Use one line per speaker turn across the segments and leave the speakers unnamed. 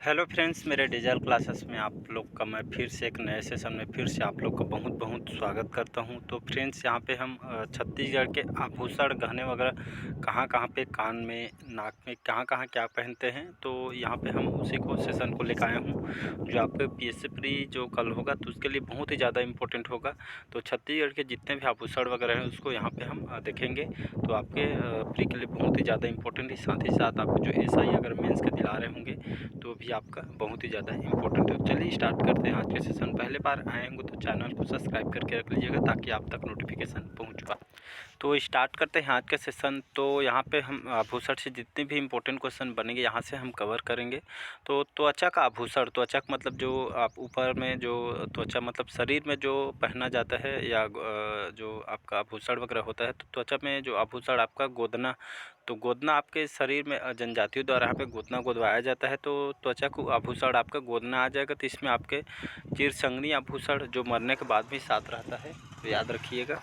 Hello friends, मेरे digital classes में आप लोग का मैं फिर से एक नए सेशन में फिर से आप लोग का बहुत बहुत स्वागत करता हूं। तो फ्रेंड्स, यहां पे हम छत्तीसगढ़ के आभूषण गहने वगैरह कहां-कहां पे कान में, नाक में कहां-कहां क्या पहनते हैं, तो यहां पे हम उसी को सेशन को लेकर आया हूं जो आपके पीएससी प्री जो कल होगा तो उसके लिए बहुत ही ज़्यादा इंपॉर्टेंट होगा। तो छत्तीसगढ़ के जितने भी आभूषण वगैरह हैं उसको यहाँ पर हम देखेंगे। तो आपके प्री के लिए बहुत ही ज़्यादा इंपॉर्टेंट है। साथ ही साथ आपको जो एसआई अगर मेंस के दिला रहे होंगे तो भी आपका बहुत ही ज़्यादा इंपॉर्टेंट है। चलिए स्टार्ट करते हैं आज के सेशन। पहले बार आए होंगे तो चैनल को सब्सक्राइब करके रख लीजिएगा ताकि आप तक नोटिफिकेशन पहुंच पाए। तो स्टार्ट करते हैं आज का सेशन। तो यहाँ पे हम आभूषण से जितने भी इंपॉर्टेंट क्वेश्चन बनेंगे यहाँ से हम कवर करेंगे। तो त्वचा का आभूषण, त्वचा का मतलब जो आप ऊपर में जो त्वचा मतलब शरीर में जो पहना जाता है या जो आपका आभूषण वगैरह होता है, तो त्वचा में जो आभूषण आपका गोदना, तो गोदना आपके शरीर में जनजातियों द्वारा यहाँ पे गोदना गोदवाया जाता है। तो त्वचा को आभूषण आपका गोदना आ जाएगा। तो इसमें आपके चिरसंगनी आभूषण जो मरने के बाद भी साथ रहता है, तो याद रखिएगा।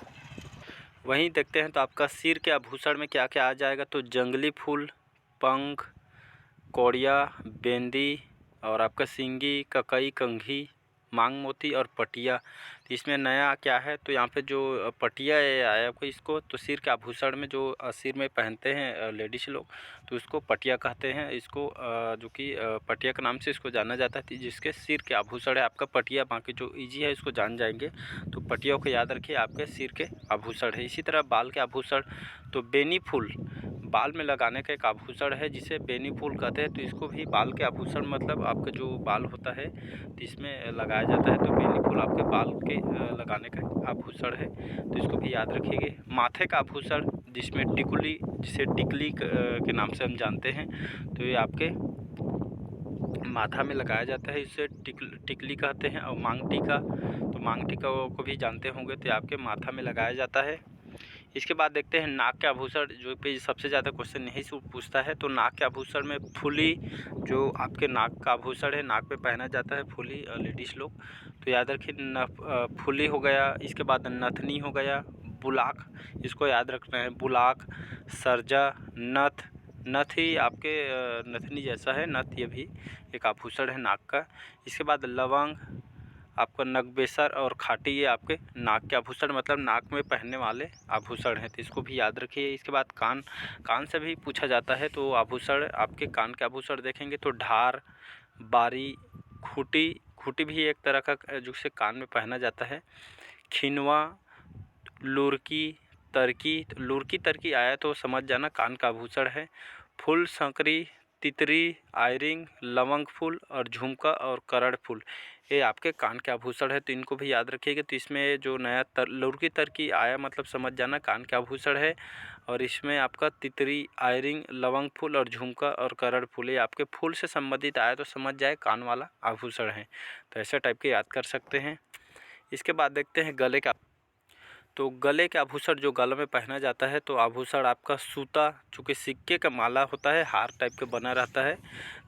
वहीं देखते हैं तो आपका सिर के आभूषण में क्या क्या आ जाएगा। तो जंगली फूल, पंख, कौड़िया, बेंदी और आपका सींगी, ककई, कंघी, मांग मोती और पटिया। तो इसमें नया क्या है, तो यहाँ पे जो पटिया आया आपको, इसको तो सिर के आभूषण में जो सिर में पहनते हैं लेडीज लोग, तो इसको पटिया कहते हैं। इसको जो कि पटिया के नाम से इसको जाना जाता है। जिसके सिर के आभूषण है आपका पटिया, बाकी जो इजी है इसको जान जाएंगे। तो पटिया को याद रखिए, आपके सिर के आभूषण है। इसी तरह बाल के आभूषण, तो बेनी फूल बाल में लगाने का एक आभूषण है जिसे बेनी फूल कहते हैं। तो इसको भी बाल के आभूषण मतलब आपका जो बाल होता है तो इसमें लगाया जाता है। तो बेनी फूल आपके बाल के लगाने का आभूषण है, तो इसको भी याद रखिएगा। माथे का आभूषण जिसमें टिकुली, जिसे टिकली के नाम से हम जानते हैं, तो ये आपके माथा में लगाया जाता है, इसे टिकली कहते हैं। और मांग टीका, तो मांग टीका को भी जानते होंगे, तो आपके माथा में लगाया जाता है। इसके बाद देखते हैं नाक के आभूषण, जो पे सबसे ज़्यादा क्वेश्चन यही से पूछता है। तो नाक के आभूषण में फुली, जो आपके नाक का आभूषण है, नाक पे पहना जाता है फुली, लेडीज़ लोग, तो याद रखिए फुली हो गया। इसके बाद नथनी हो गया, बुलाक, इसको याद रखना है, बुलाक, सरजा, नथ, नथ ही आपके नथनी जैसा है, नथ ये भी एक आभूषण है नाक का। इसके बाद लवंग, आपका नगबेसर और खाटी, ये आपके नाक के आभूषण मतलब नाक में पहनने वाले आभूषण हैं, तो इसको भी याद रखिए। इसके बाद कान, कान से भी पूछा जाता है। तो आभूषण, आपके कान के आभूषण देखेंगे तो ढार, बारी, खूटी, खूटी भी एक तरह का जिसे कान में पहना जाता है, खिनवा, लुरकी, तरकी। तो लुरकी तरकी आया तो समझ जाना कान का आभूषण है। फूल संकरी, तितरी, आयरिंग, लवंग फूल और झुमका और करड़ फूल, ये आपके कान के आभूषण है, तो इनको भी याद रखिएगा। तो इसमें जो नया लुरकी तरकी आया मतलब समझ जाना कान के आभूषण है। और इसमें आपका तितरी, आयरिंग, लवंग फूल और झुमका और करड़ फूल, ये आपके फूल से संबंधित आया तो समझ जाए कान वाला आभूषण है। तो ऐसे टाइप के याद कर सकते हैं। इसके बाद देखते हैं गले का। तो गले के आभूषण जो गले में पहना जाता है, तो आभूषण आपका सूता, चूँकि सिक्के का माला होता है, हार टाइप का बना रहता है,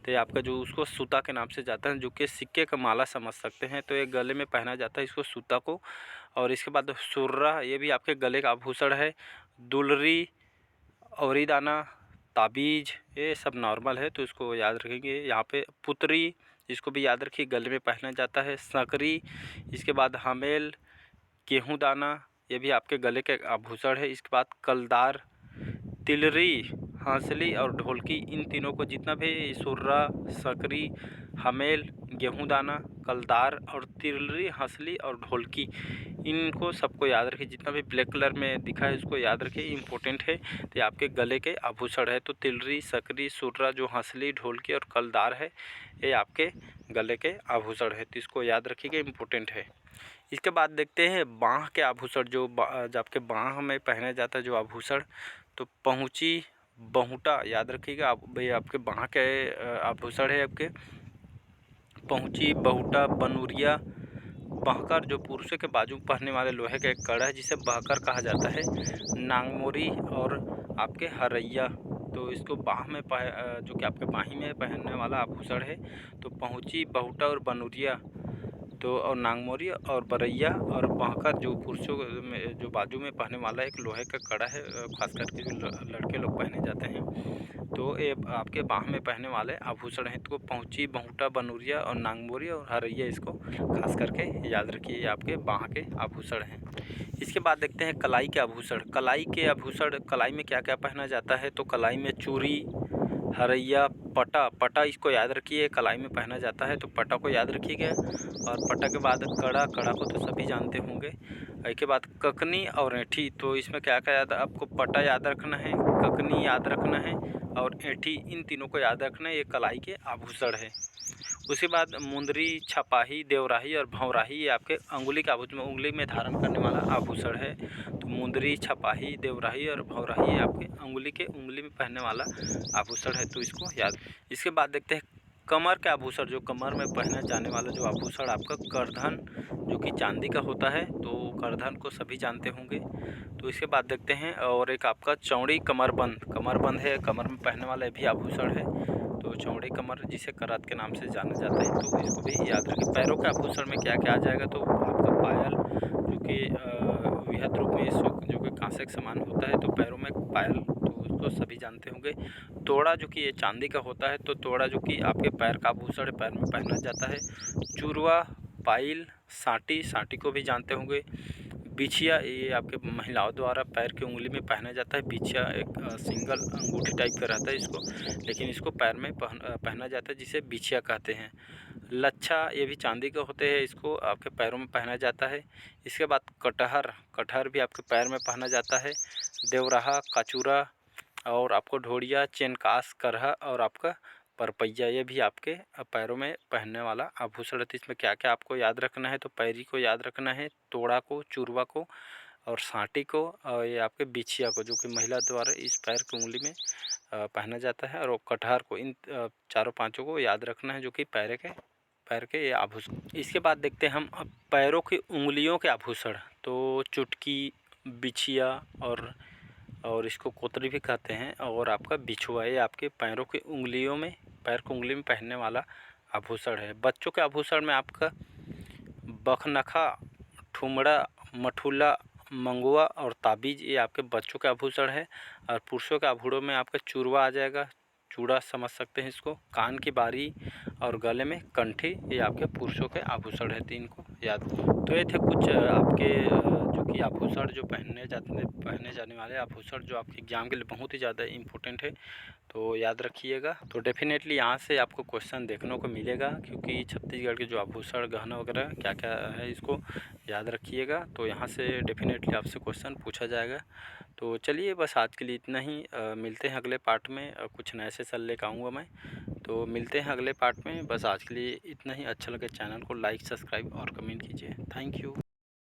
तो ये आपका जो उसको सूता के नाम से जाता है, जो कि सिक्के का माला समझ सकते हैं। तो ये गले में पहना जाता है इसको, सूता को। और इसके बाद सुर्रा, ये भी आपके गले का आभूषण है। दुलरी, औरी दाना, ताबीज, ये सब नॉर्मल है, तो इसको याद रखेंगे। यहाँ पे पुतरी, इसको भी याद रखिए, गले में पहना जाता है। सकरी, इसके बाद हमेल, गेहूँ दाना, ये भी आपके गले के आभूषण है। इसके बाद कलदार, तिलरी, हंसली और ढोलकी, इन तीनों को जितना भी सुर्रा, सकरी, हमेल, गेहूँ दाना, कलदार और तिलरी, हंसली और ढोलकी, इनको सबको याद रखिए। जितना भी ब्लैक कलर में दिखा है इसको याद रखिए, इम्पोर्टेंट है। तो ये आपके गले के आभूषण है। तो तिलरी, सकरी, सुर्रा, जो हंसली, ढोलकी और कलदार है, ये आपके गले के आभूषण है, तो इसको याद रखिएगा, इम्पोर्टेंट है। इसके बाद देखते हैं बाँह के आभूषण, जो आपके बाँह में पहने जाता है जो आभूषण। तो पहुँची, बहुटा, याद रखिएगा आप भाई, आपके बाँह के आभूषण है आपके पहुँची, बहुटा, बनुरिया, बहकर, जो पुरुषों के बाजू में पहनने वाले लोहे का एक कड़ा है जिसे बहकर कहा जाता है। नांगमोरी और आपके हरैया, तो इसको बाह में जो कि आपके बाही में पहनने वाला आभूषण है। तो पहुँची, बहुटा और बनुरिया तो और नांगमोरी और बरैया और बांकर जो पुरुषों में जो बाजू में पहनने वाला एक लोहे का कड़ा है, खास करके जो लड़के लोग पहने जाते हैं। तो ये आपके बाह में पहनने वाले आभूषण हैं। तो पहुँची, बहुटा, बनूरिया और नांगमोरी और हरैया, इसको खास करके याद रखिए, ये आपके बाह के आभूषण हैं। इसके बाद देखते हैं कलाई के आभूषण। कलाई के आभूषण, कलाई में क्या क्या पहना जाता है, तो कलाई में चूड़ी, हरैया, पटा इसको याद रखिए, कलाई में पहना जाता है, तो पटा को याद रखिएगा। और पटा के बाद कड़ा को तो सभी जानते होंगे। इसके बाद ककनी और ऐंठी, तो इसमें क्या क्या याद, आपको पटा याद रखना है, ककनी याद रखना है और ऐंठी, इन तीनों को याद रखना है। ये कलाई के आभूषण है। उसके बाद मुंदरी, छपाही, देवराही और भौराही, ये आपके अंगुली के आभूषण, उंगली में धारण करने वाला आभूषण है। तो मुंदरी, छपाही, देवराही और भौराही आपके उंगली में पहनने वाला आभूषण है, तो इसको याद। इसके बाद देखते हैं कमर के आभूषण। जो कमर में पहने जाने वाला जो आभूषण आपका करधन, जो कि चांदी का होता है, तो करधन को सभी जानते होंगे। तो इसके बाद देखते हैं और एक आपका चौड़ी कमरबंद है, कमर में पहनने वाला भी आभूषण है। तो चौड़ी कमर, जिसे करात के नाम से जाना जाता है, तो इसको भी याद रखें। पैरों के आभूषण में क्या क्या आ जाएगा, तो आपका पायल, जो कि वृहद रूप में जो कि कांसे के समान होता है, तो पैरों में पायल, तो उसको सभी जानते होंगे। तोड़ा, जो कि ये चांदी का होता है, तो तोड़ा जो कि आपके पैर का आभूषण, पैर में पहना जाता है। चूरवा, पायल, साटी को भी जानते होंगे। बिछिया, ये आपके महिलाओं द्वारा पैर की उंगली में पहना जाता है। बिछिया एक सिंगल अंगूठी टाइप का रहता है इसको, लेकिन इसको पैर में पहना जाता है, जिसे बिछिया कहते हैं। लच्छा, ये भी चांदी का होते हैं, इसको आपके पैरों में पहना जाता है। इसके बाद कटहर भी आपके पैर में पहना जाता है। देवराहा, काचूरा और आपको ढोड़िया, चेनकास, करहा और आपका परपैया, ये भी आपके पैरों में पहनने वाला आभूषण है। तो इसमें क्या क्या आपको याद रखना है, तो पैरी को याद रखना है, तोड़ा को, चूरवा को और साटी को, और ये आपके बिछिया को, जो कि महिला द्वारा इस पैर की उंगली में पहना जाता है, और कटहर को, इन चारों पांचों को याद रखना है, जो कि पैर के ये आभूषण। इसके बाद देखते हैं हम पैरों की उंगलियों के आभूषण। तो चुटकी, बिछिया और इसको कोतरी भी कहते हैं, और आपका बिछुआ, ये आपके पैरों की उंगलियों में, पैर की उंगली में पहनने वाला आभूषण है। बच्चों के आभूषण में आपका बखनखा, ठुमड़ा, मठुला, मंगुआ और ताबीज, ये आपके बच्चों के आभूषण है। और पुरुषों के आभूषणों में आपका चूरवा आ जाएगा, चूड़ा समझ सकते हैं इसको। कान की बारी और गले में कंठी, ये आपके पुरुषों के आभूषण है, तीन को याद। तो ये थे कुछ आपके जो कि आभूषण, जो पहने जाने वाले आभूषण, जो आपके एग्जाम के लिए बहुत ही ज़्यादा इम्पोर्टेंट है, तो याद रखिएगा। तो डेफिनेटली यहाँ से आपको क्वेश्चन देखने को मिलेगा, क्योंकि छत्तीसगढ़ के जो आभूषण, गहना वगैरह क्या क्या है, इसको याद रखिएगा। तो यहाँ से डेफिनेटली आपसे क्वेश्चन पूछा जाएगा। तो चलिए, बस आज के लिए इतना ही। मिलते हैं अगले पार्ट में, कुछ नए सेशन लेकर आऊँगा मैं। तो मिलते हैं अगले पार्ट में। बस आज के लिए इतना ही। अच्छा लगे चैनल को लाइक, सब्सक्राइब और कमेंट कीजिए। Thank you.